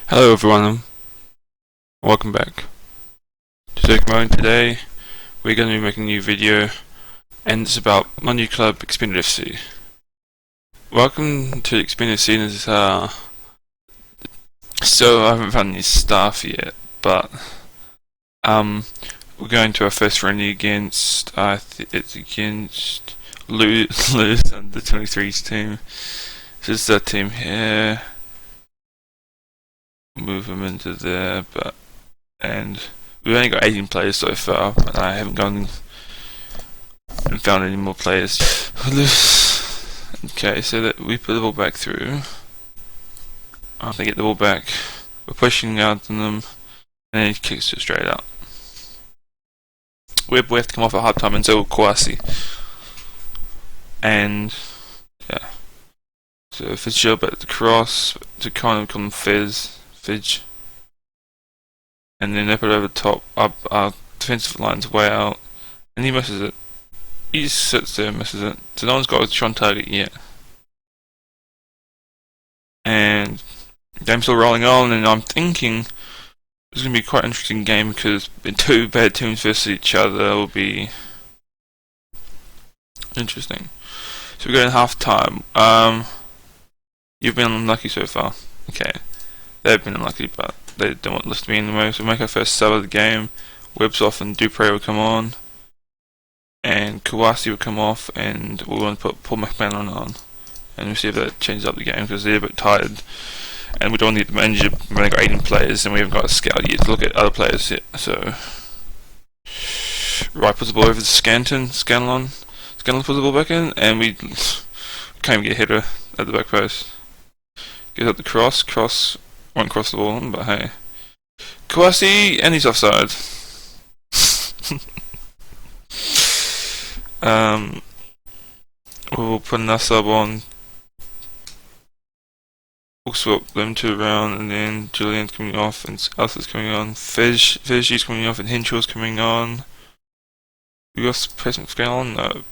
Hello everyone, welcome back to Circuit Mode. Today we're going to be making a new video and it's about my new club, Expented FC. Welcome to Expented FC. So I haven't found any staff yet, but we're going to our first friendly against it's against leauge under 23's team. This is the team here. Move them into there, and we've only got 18 players so far, and I haven't gone and found any more players. Okay, so that we put the ball back through. They get the ball back. We're pushing out on them, and then he kicks it straight out. We have to come off at half time, and so will Kwasi. And yeah, so Fitzgerald back to the cross to kind of come Fidge, and then up it over the top. Our defensive line's way out, and he misses it. He just sits there and misses it. So no one's got a strong target yet. And the game's still rolling on, and I'm thinking it's going to be quite an interesting game because two bad teams versus each other will be interesting. So we go in half time. You've been unlucky so far. Okay. They've been unlucky, but they don't want to listen to me anyway. So we make our first sub of the game. Webb's off and Dupre will come on. And Kawasi will come off, and we want to put Paul McMahon on. And we'll see if that changes up the game because they're a bit tired. And we don't need to injure. We've only got 18 players and we haven't got a scout yet to look at other players yet. So, right, puts the ball over to Scanlon puts the ball back in, and we can't even get a header at the back post. Gets up the cross. Won't cross the ball, but hey. Kwasi, and he's offside. We'll put another sub on. We'll swap them two around, and then Julian's coming off, and Alistair's coming on. Fizzy's coming off, and Henshaw's coming on. We got President Scanlon. No.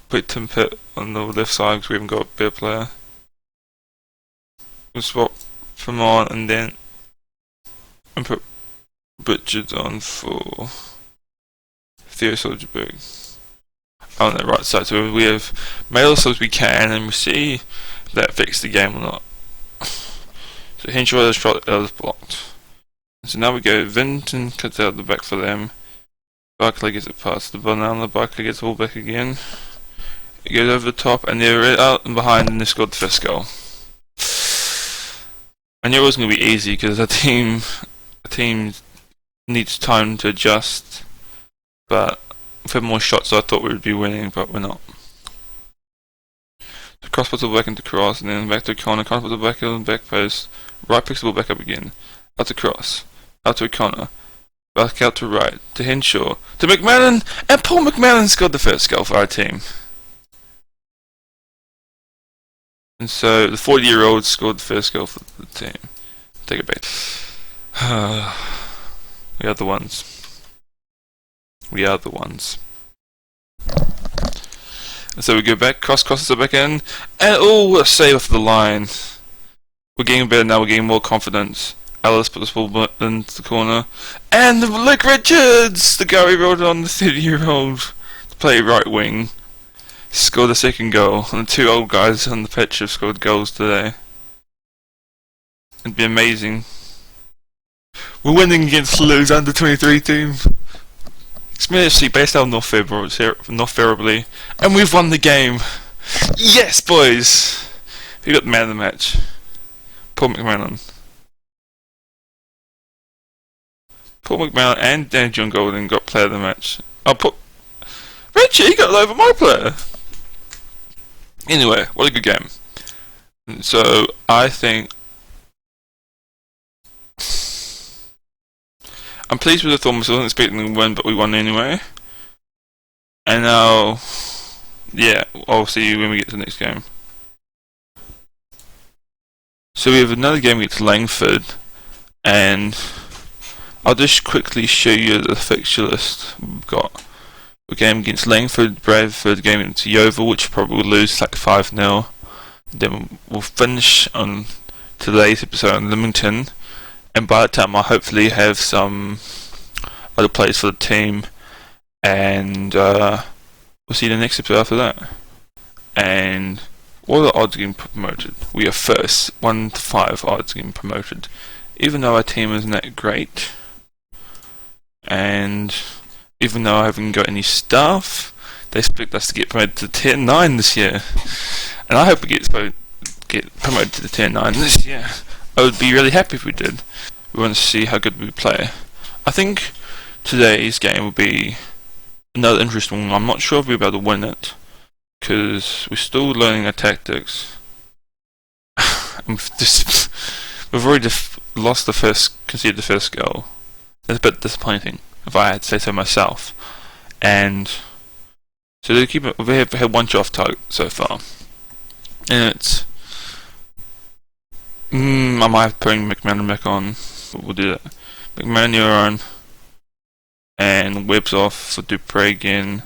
Put Tim Pitt on the left side because we haven't got a better player. We'll swap from on and then put Richards on for Theo Soldierberg on the right side. So we have made all the subs we can, and we see if that fixed the game or not. So Henshaw has shot, that was blocked. And so now we go, Vinton cuts out the back for them. Barclay gets it past the banana, Barclay gets the ball back again. It goes over the top, and they're out and behind, and they scored the first goal. I knew it wasn't going to be easy because the team needs time to adjust, but we've had more shots, so I thought we would be winning, but we're not. The cross puts the ball back into cross, and then back to Connor. Connor puts the ball back in the back post. Right picks the ball back up again. Out to cross. Out to Connor. Back out to right. To Henshaw. To McMahon, and Paul McMahon scored the first goal for our team. And so the 40-year-old scored the first goal for the team. Take it back. We are the ones. We are the ones. And so we go back, crosses it back in, and what a save off the line. We're getting better now, we're getting more confidence. Alice put the ball into the corner. And look, Richards! The guy we rolled on, the 30-year-old, to play right wing. Scored the second goal, and the two old guys on the pitch have scored goals today. It'd be amazing. We're winning against Lou's under 23 team. Expented FC based out of North Ferriby, and we've won the game. Yes, boys! We got the man of the match. Paul McMahon. Paul McMahon and Dan John Golden got player of the match. Richie, he got over my player. Anyway, what a good game. So, I think I'm pleased with the performance. I wasn't expecting to win, but we won anyway. And now, yeah, I'll see you when we get to the next game. So we have another game against Langford, and I'll just quickly show you the fixture list we've got. A game against Langford, Bradford, game against Yeovil, which probably will lose like 5-0. Then we'll finish on today's episode on Leamington, and by that time I'll hopefully have some other players for the team, and we'll see the next episode after that. And what are the odds of getting promoted? We are first, 1 to 5 odds of getting promoted, even though our team isn't that great, and even though I haven't got any staff, they expect us to get promoted to tier 9 this year, and I hope we get promoted to the tier 9 this year. I would be really happy if we did. We want to see how good we play. I think today's game will be another interesting one. I'm not sure if we'll be able to win it, because we're still learning our tactics. We've already conceded the first goal. It's a bit disappointing, if I had to say so myself. And so we have had one shot off target so far, and it's I might have to put McMahon back on. We'll do that. McMahon, you're on, and Webb's off for Dupre again,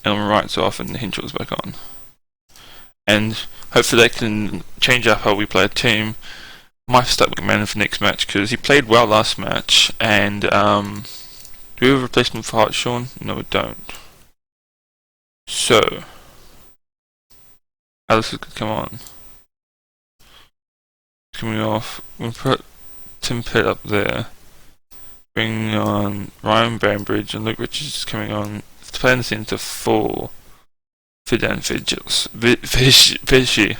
and Wright's off, and Henshaw's back on. And hopefully they can change up how we play a team. Might start McMahon for next match because he played well last match. And do we have a replacement for Hartshawn? No, we don't. So Alice could come on. Coming off. We'll put Tim Pitt up there. Bring on Ryan Bambridge, and Luke Richards is coming on. It's playing the centre for Fidan Fishy.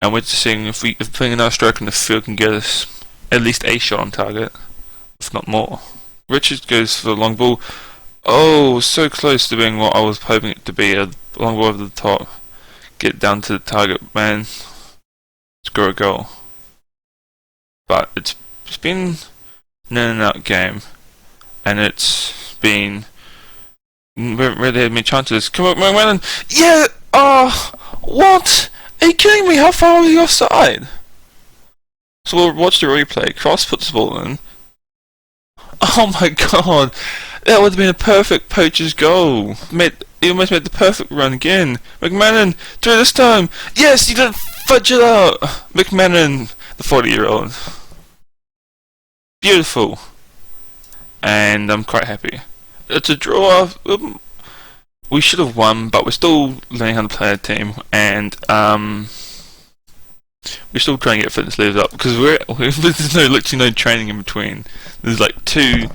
And we're just seeing if putting another striker in the field can get us at least a shot on target, if not more. Richards goes for the long ball. Oh, so close to being what I was hoping it to be, a long ball over the top. Get down to the target man. Score a goal. But it's been an in and out game, and it's been really had many chances. Come on, McMillan! Yeah! Oh, what? Are you kidding me? How far was he offside? So we'll watch the replay. Cross puts the ball in. Oh my god! That would have been a perfect poacher's goal. He almost made the perfect run again. McMahon, through this time. Yes, you didn't fudge it out. McMahon, the 40-year-old. Beautiful. And I'm quite happy. It's a draw. We should have won, but we're still learning how to play a team, and we're still trying to get fitness levels up because there's literally no training in between. There's like 2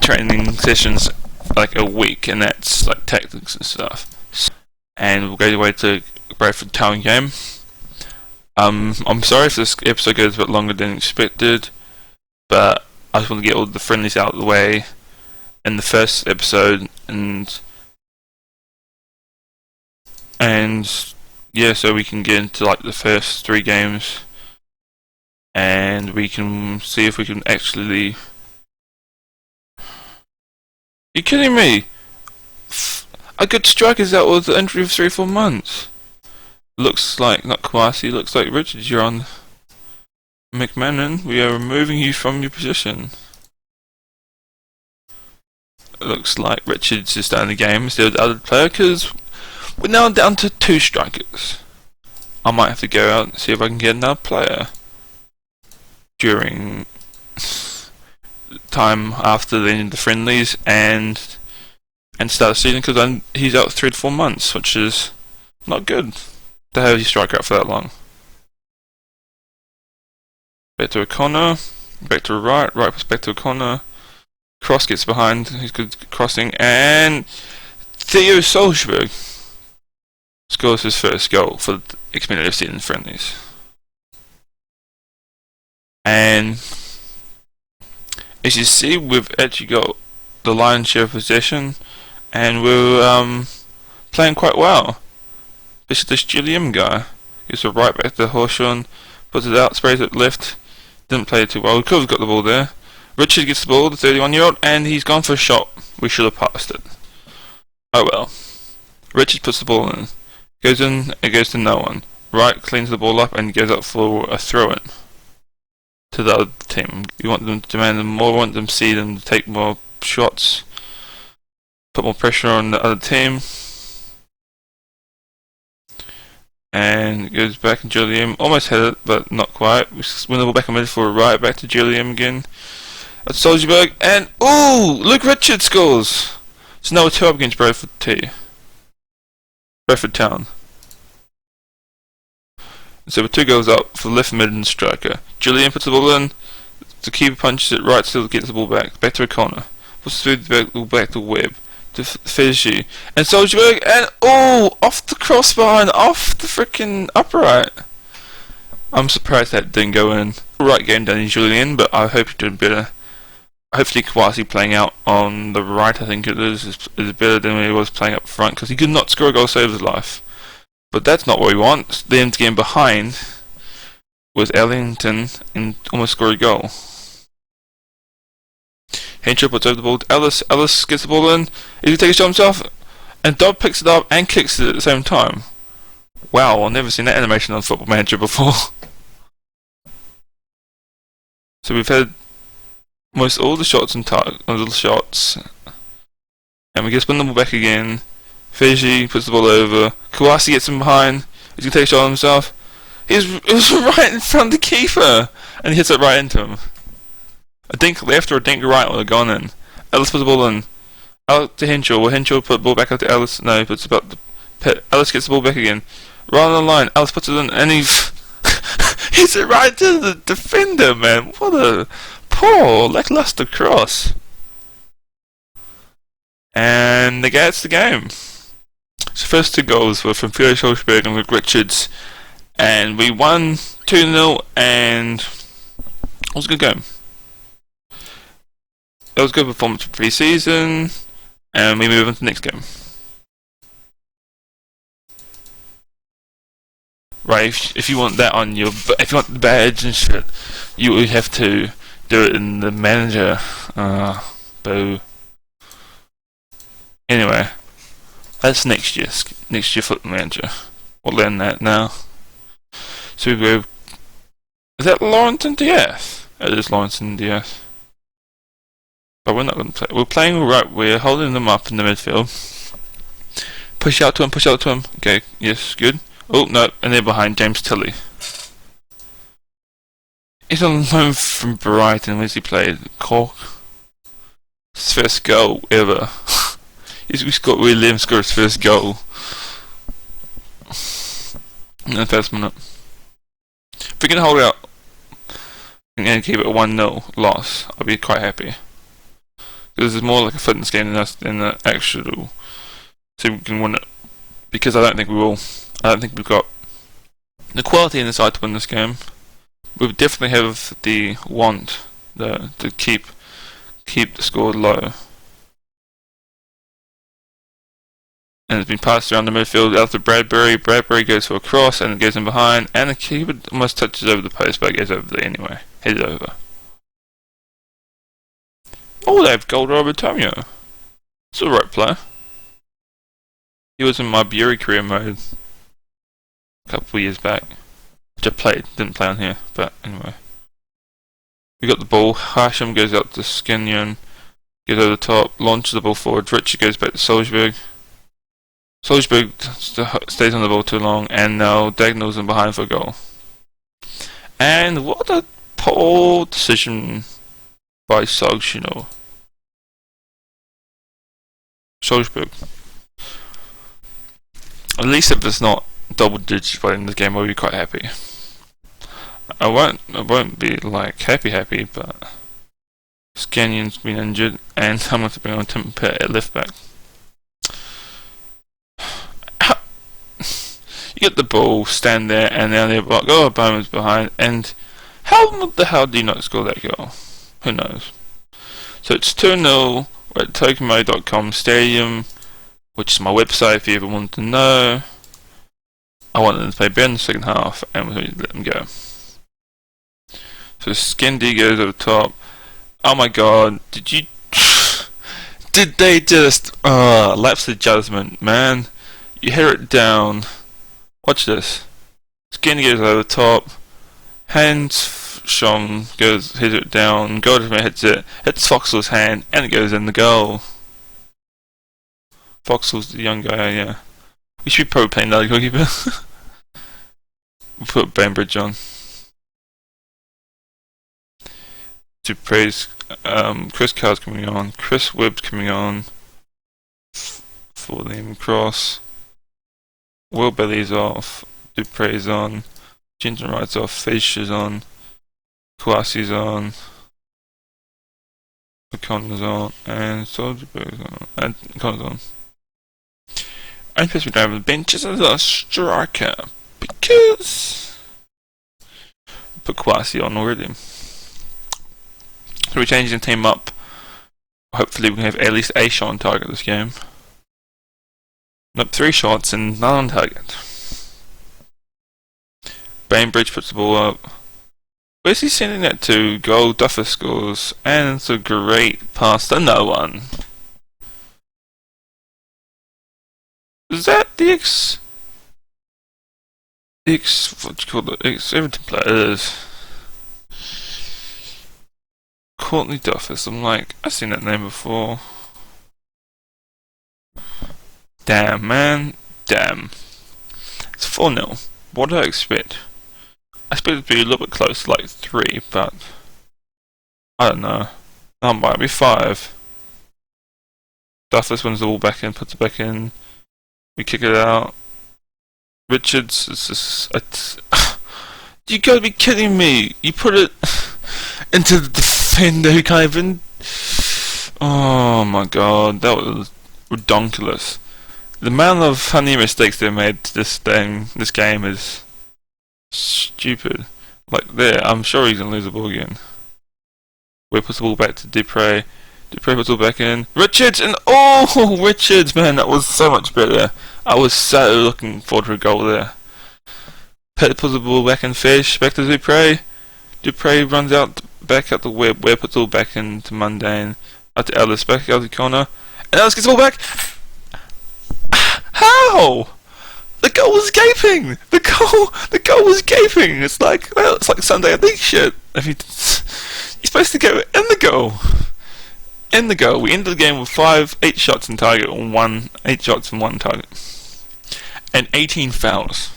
training sessions like a week, and that's like tactics and stuff. And we'll go away to Bradford Town game. I'm sorry if this episode goes a bit longer than expected, but I just want to get all the friendlies out of the way in the first episode, and yeah, so we can get into like the first 3 games, and we can see if we can actually. You kidding me? A good striker's out with the injury of 3-4 months. Looks like not Kwasi. Looks like Richards. You're on. McMahon, we are removing you from your position. It looks like Richards is starting the game instead of the other player because we're now down to 2 strikers. I might have to go out and see if I can get another player during time after the end of the friendlies and start the season because he's out 3 to 4 months, which is not good to have your striker out for that long. Back to O'Connor, back to right puts back to O'Connor. Cross gets behind, he's good crossing, and Theo Solskjaer scores his first goal for the Expented FC in friendlies. And as you see, we've actually got the lion's share of possession, and we're playing quite well. Especially this Gilliam guy. Gives a right back to Horshorn, puts it out, sprays it left. Didn't play it too well. We could have got the ball there. Richard gets the ball, the 31-year-old, and he's gone for a shot. We should have passed it. Oh well. Richard puts the ball in. Goes in, it goes to no one. Wright cleans the ball up and goes up for a throw-in to the other team. We want them to demand them more, we want them to see them to take more shots, put more pressure on the other team. And it goes back and Gilliam almost had it, but not quite. We win the ball back in mid for a right back to Gilliam again. At Solskjaer, and ooh, Luke Richards scores. So now we're 2 up against Bradford Town. So we're 2 goals up for left mid and striker. Gilliam puts the ball in. The keeper punches it right, still gets the ball back to a corner. Puts through the back to Webb. To Fiji and Solskjaer, and oh, off the crossbar and off the freaking upright. I'm surprised that didn't go in. Right game Danny Julian, but I hope he's doing better. Hopefully Kwasi playing out on the right, I think it is better than when he was playing up front, because he could not score a goal to save his life. But that's not what we want. Them to get behind with Ellington and almost score a goal. Henshaw puts over the ball to Ellis. Ellis gets the ball in. He's going to take a shot himself. And Dodd picks it up and kicks it at the same time. Wow, I've never seen that animation on Football Manager before. So we've had almost all the shots and little shots. And we get spin the ball back again. Fiji puts the ball over. Kawasi gets him behind. He's going to take a shot himself. It was right in front of the keeper. And he hits it right into him. A dink left or a dink right would have gone in. Ellis puts the ball in. Out to Henshaw. Will Henshaw put the ball back out to Ellis? No, he puts it about the pit. Ellis gets the ball back again. Right on the line. Ellis puts it in and he hits it right to the defender, man. What a poor, lackluster cross. And that's the game. So first 2 goals were from Felix Solskjaer and Luke Richards. And we won 2-0 and it was a good game. It was a good performance for pre-season, and we move on to the next game. Right, if you want that on if you want the badge and shit, you would have to do it in the manager. Boo. Anyway, that's next year Football Manager. We'll learn that now. So we go. Is that Lawrence and Diaz? It is Lawrence and Diaz. But we're not going to play. We're playing right. We're holding them up in the midfield. Push out to him. Push out to him. Okay. Yes. Good. Oh no. And they're behind James Tilley. He's on loan from Brighton. Where's he played? Cork. His first goal ever. We let him score his first goal in the first minute. If we can hold out and keep it a 1-0 loss, I'll be quite happy. Because it's more like a fitness game than the actual. So we can win it. Because I don't think we will. I don't think we've got the quality in the side to win this game. We definitely have the want to keep the score low. And it's been passed around the midfield out to Bradbury. Bradbury goes for a cross and it goes in behind. And the keeper almost touches over the post, but it goes over there anyway. Headed over. Oh, they have gold Robert Tomio. It's a right player. He was in my Bury career mode a couple of years back. Which I didn't play on here, but anyway. We got the ball. Hashim goes out to Skinnion. Goes over the top, launches the ball forward. Richard goes back to Solskjaer. Solskjaer stays on the ball too long, and now diagonals in behind for a goal. And what a poor decision by Solskjaer. At least if it's not double digits by the end of the game, I'll be quite happy. I won't be like happy, but Scannion's been injured, and I'm going to bring on Tim Pitt at left back. You get the ball, stand there, and then they're like, oh, Bowman's behind, and how the hell do you not score that goal? Who knows? So it's 2-0. We're at Tokimo.com Stadium, which is my website if you ever want to know. I wanted them to play better in the second half, and we're going to let them go. So Skendi goes over the top. Oh my god, did they just lapse the judgment, man? You hit it down. Watch this. Skendi goes over the top. Hans Shong hits it down. Goldschmidt hits it. Hits Foxall's hand, and it goes in the goal. Foxall's the young guy, yeah. We should be probably playing that goalkeeper. We'll put Bainbridge on. To praise Chris Cow's coming on. Chris Webb's coming on. For Liam Cross. Will Belly's off. Dupre's on. Ginger Wright's off. Fisher's on. Kwasi's on. O'Connor's on. And Soldierberg's on. And Connor's on. I'm supposed to be down the benches as a striker. Because put Kwasi on already. So we're changing the team up. Hopefully we can have at least a shot on target this game. Nope, 3 shots and none on target. Bainbridge puts the ball up. Where's he sending that to? Goal, Duffer scores, and it's a great pass to no one. Is that the what do you call it? Everton player? It is. Courtney Duffus. I'm like, I've seen that name before. Damn, man. Damn. It's 4-0. What did I expect? I expected it to be a little bit close, like 3, but I don't know. That might be 5. Duffus wins the ball back in, puts it back in. We kick it out. Richards is just. You gotta be kidding me! You put it into the defender who can't even. Oh my god, that was redonkulous. The amount of funny mistakes they made this game is stupid. Like there, I'm sure he's gonna lose the ball again. We puts the ball back to Dupre. Dupre puts the ball back in. Richards and oh, Richards, man, that was so much better. I was so looking forward to a goal there. Pet puts the ball back in. Fish back to Dupre. Dupre runs out back out the Webb. Webb puts the ball back into Mundane. Out to Ellis. Back out the corner. And Ellis gets the ball back. How? The goal was gaping. The goal was gaping. It's like Sunday league shit. If you're supposed to go in the goal. In the goal. We ended the game with 8 shots on target on 8 shots and 1 target. And 18 fouls.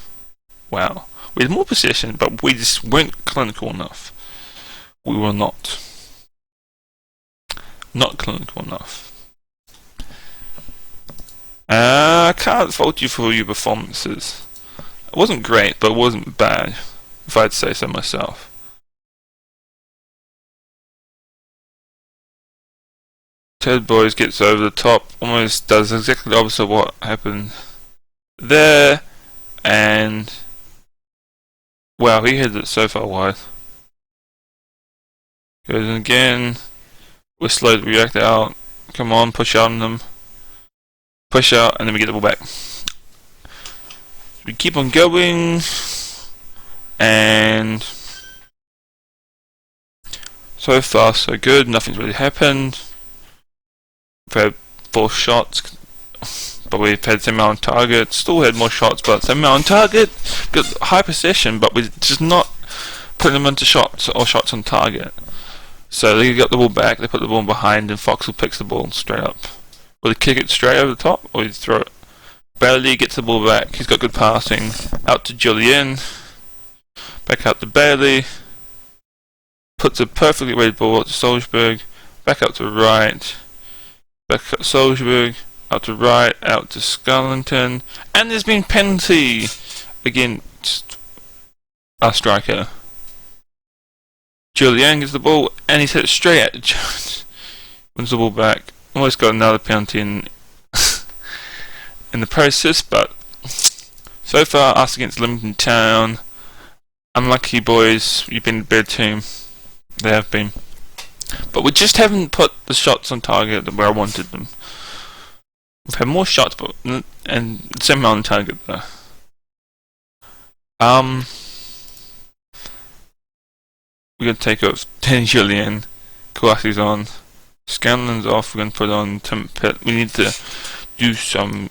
Wow. We had more possession, but we just weren't clinical enough. We were not. Not clinical enough. I can't fault you for your performances. It wasn't great, but it wasn't bad, if I'd say so myself. Ted Boys gets over the top, almost does exactly the opposite of what happened there, and wow, he hit it so far wide. Goes in again. We're slow to react out. Come on, push out on them. Push out, and then we get the ball back. We keep on going, and so far so good. Nothing's really happened. We've had 4 shots, but we've had same amount on target. Still had more shots, but same amount on target. Got high possession, but we're just not putting them into shots or shots on target. So they got the ball back. They put the ball behind, and Foxwell picks the ball straight up. Will he kick it straight over the top, or he throw it? Bailey gets the ball back. He's got good passing. Out to Julian. Back out to Bailey. Puts a perfectly weighted ball out to Solsberg. Back out to right. Back out to Solsberg. Out to right. Out to Scarlington. And there's been penalty against our striker. Julian gets the ball, and he's hit it straight at the judge. Wins the ball back. Almost got another penalty in the process, but so far us against Leamington Town, unlucky boys. You've been a better team. They have been, but we just haven't put the shots on target where I wanted them. We've had more shots, but and same amount on target though. We're gonna take off 10 Julian. Kawasi's on. Scanlon's off. We're going to put on Tim Pitt. We need to do some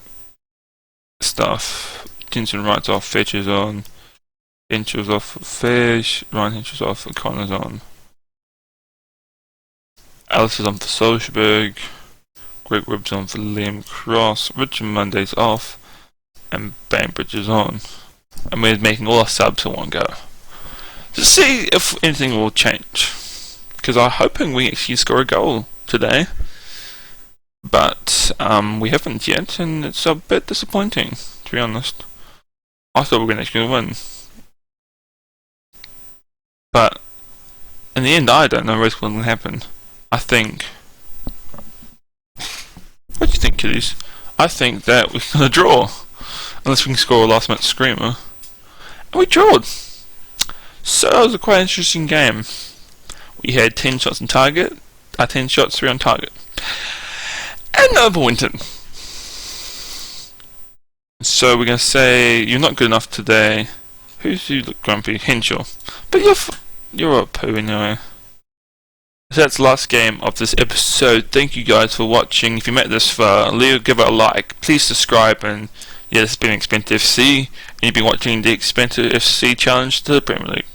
stuff. Tinson Wright's off. Fetcher's on. Hinchell's off for Fish. Ryan Hinchell's off. Connor's on. Alice is on for Solsberg. Greg Webb's on for Liam Cross. Richard Monday's off. And Bainbridge is on. and we're making all our subs in one go to see if anything will change. Because I'm hoping we actually score a goal today, but we haven't yet, and it's a bit disappointing, to be honest. I thought we were actually going to win, but in the end, I don't know what's going to happen. I think. What do you think, kiddies? I think that we're going to draw, unless we can score a last-minute screamer, and we drawed. So it was a quite interesting game. We had 10 shots on target, 10 shots, 3 on target. And no Boynton. So we're going to say, you're not good enough today. Who's you look grumpy? Henshaw. But you're a poo anyway. So that's the last game of this episode. Thank you guys for watching. If you made it this far, give it a like. Please subscribe. And yeah, this has been Expented FC. And you've been watching the Expented FC Challenge to the Premier League.